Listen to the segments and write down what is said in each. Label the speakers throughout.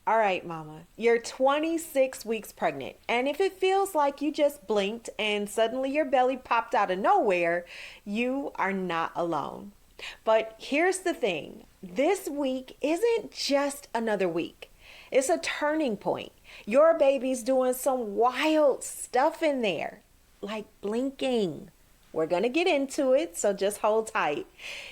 Speaker 1: All right, mama, you're 26 weeks pregnant. And if it feels like you just blinked and suddenly your belly popped out of nowhere, you are not alone. But here's the thing, this week isn't just another week, it's a turning point. Your baby's doing some wild stuff in there, like blinking. We're going to get into it, so just hold tight.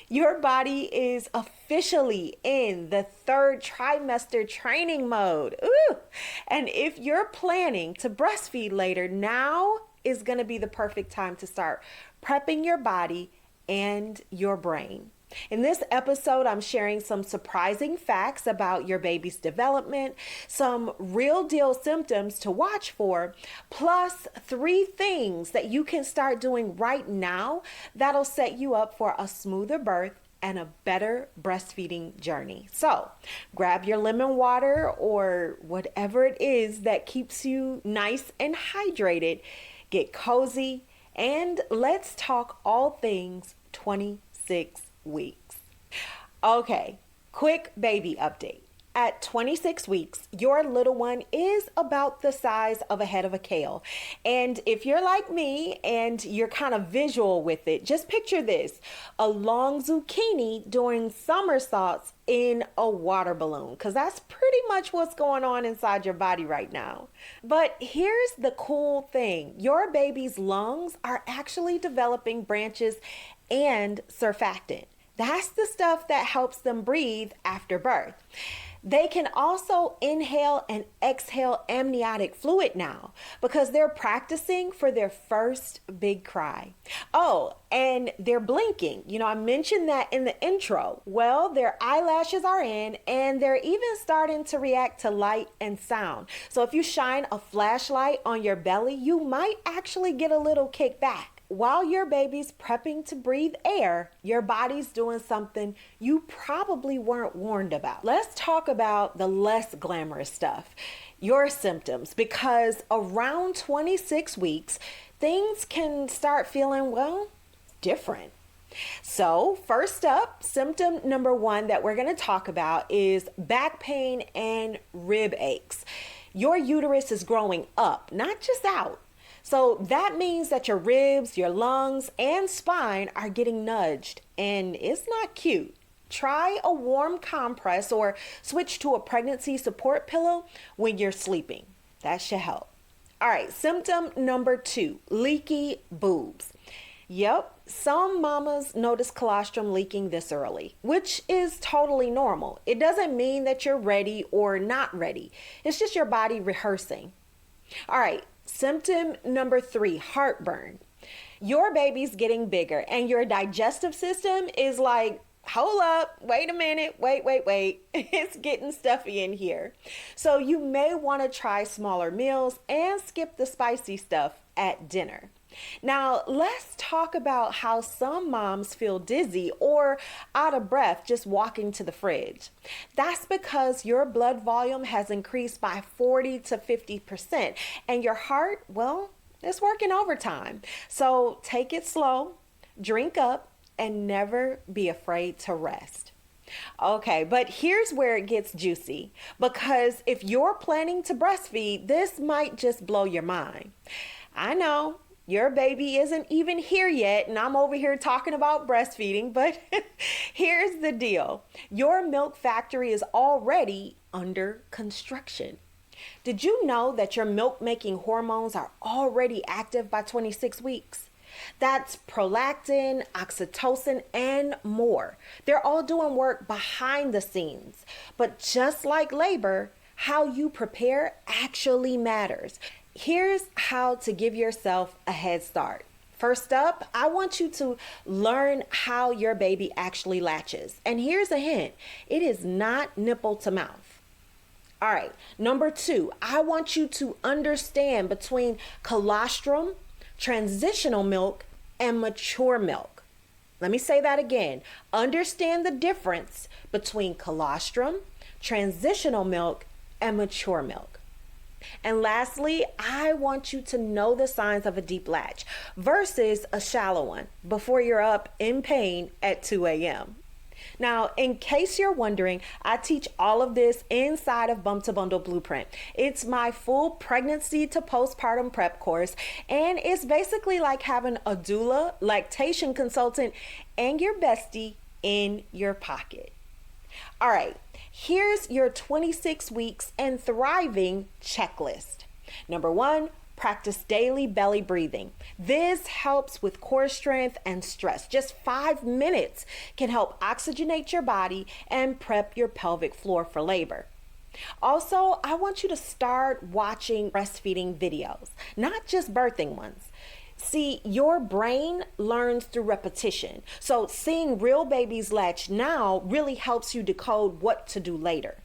Speaker 1: Your body is officially in the third trimester training mode. Ooh! And if you're planning to breastfeed later, now is going to be the perfect time to start prepping your body and your brain. In this episode, I'm sharing some surprising facts about your baby's development, some real deal symptoms to watch for, plus 3 things that you can start doing right now that'll set you up for a smoother birth and a better breastfeeding journey. So grab your lemon water or whatever it is that keeps you nice and hydrated, get cozy, and let's talk all things 26 weeks. Okay, quick baby update. At 26 weeks, your little one is about the size of a head of a kale. And if you're like me and you're kind of visual with it, just picture this: a long zucchini doing somersaults in a water balloon, because that's pretty much what's going on inside your body right now. But here's the cool thing: your baby's lungs are actually developing branches and surfactant. That's the stuff that helps them breathe after birth. They can also inhale and exhale amniotic fluid now because they're practicing for their first big cry. Oh, and they're blinking. I mentioned that in the intro. Well, their eyelashes are in and they're even starting to react to light and sound. So if you shine a flashlight on your belly, you might actually get a little kickback. While your baby's prepping to breathe air, your body's doing something you probably weren't warned about. Let's talk about the less glamorous stuff, your symptoms, because around 26 weeks, things can start feeling, different. So first up, symptom number 1 that we're going to talk about is back pain and rib aches. Your uterus is growing up, not just out. So that means that your ribs, your lungs, and spine are getting nudged, and it's not cute. Try a warm compress or switch to a pregnancy support pillow when you're sleeping. That should help. All right, symptom number 2, leaky boobs. Yep, some mamas notice colostrum leaking this early, which is totally normal. It doesn't mean that you're ready or not ready. It's just your body rehearsing. All right. Symptom number 3, heartburn. Your baby's getting bigger and your digestive system is like, hold up, wait a minute, wait. It's getting stuffy in here. So you may want to try smaller meals and skip the spicy stuff at dinner. Now, let's talk about how some moms feel dizzy or out of breath just walking to the fridge. That's because your blood volume has increased by 40 to 50%, and your heart, it's working overtime. So take it slow, drink up, and never be afraid to rest. Okay, but here's where it gets juicy, because if you're planning to breastfeed, this might just blow your mind. I know. Your baby isn't even here yet, and I'm over here talking about breastfeeding, but here's the deal. Your milk factory is already under construction. Did you know that your milk-making hormones are already active by 26 weeks? That's prolactin, oxytocin, and more. They're all doing work behind the scenes. But just like labor, how you prepare actually matters. Here's how to give yourself a head start. First up, I want you to learn how your baby actually latches. And here's a hint, it is not nipple to mouth. All right, number 2, I want you to understand between colostrum, transitional milk, and mature milk. Let me say that again. Understand the difference between colostrum, transitional milk, and mature milk. And lastly, I want you to know the signs of a deep latch versus a shallow one before you're up in pain at 2 a.m. Now, in case you're wondering, I teach all of this inside of Bump to Bundle Blueprint. It's my full pregnancy to postpartum prep course, and it's basically like having a doula, lactation consultant, and your bestie in your pocket. All right, here's your 26 weeks and thriving checklist. Number 1, practice daily belly breathing. This helps with core strength and stress. Just 5 minutes can help oxygenate your body and prep your pelvic floor for labor. Also, I want you to start watching breastfeeding videos, not just birthing ones. See, your brain learns through repetition. So seeing real babies latch now really helps you decode what to do later.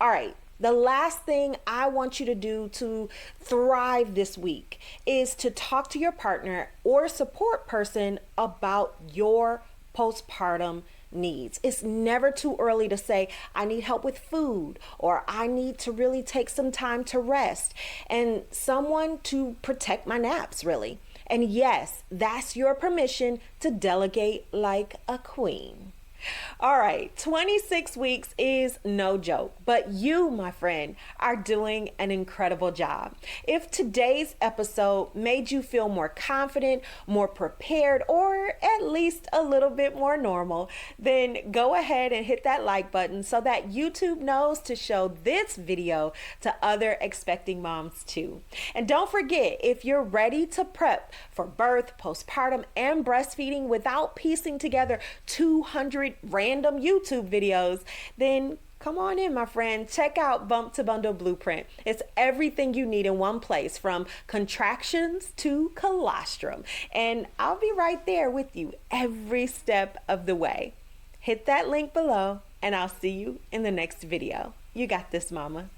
Speaker 1: All right. The last thing I want you to do to thrive this week is to talk to your partner or support person about your postpartum needs. It's never too early to say, I need help with food, or I need to really take some time to rest, and someone to protect my naps, really. And yes, that's your permission to delegate like a queen. All right, 26 weeks is no joke, but you, my friend, are doing an incredible job. If today's episode made you feel more confident, more prepared, or at least a little bit more normal, then go ahead and hit that like button so that YouTube knows to show this video to other expecting moms too. And don't forget, if you're ready to prep for birth, postpartum, and breastfeeding without piecing together 200 random YouTube videos, then come on in, my friend. Check out Bump to Bundle Blueprint. It's everything you need in one place, from contractions to colostrum. And I'll be right there with you every step of the way. Hit that link below, and I'll see you in the next video. You got this, mama.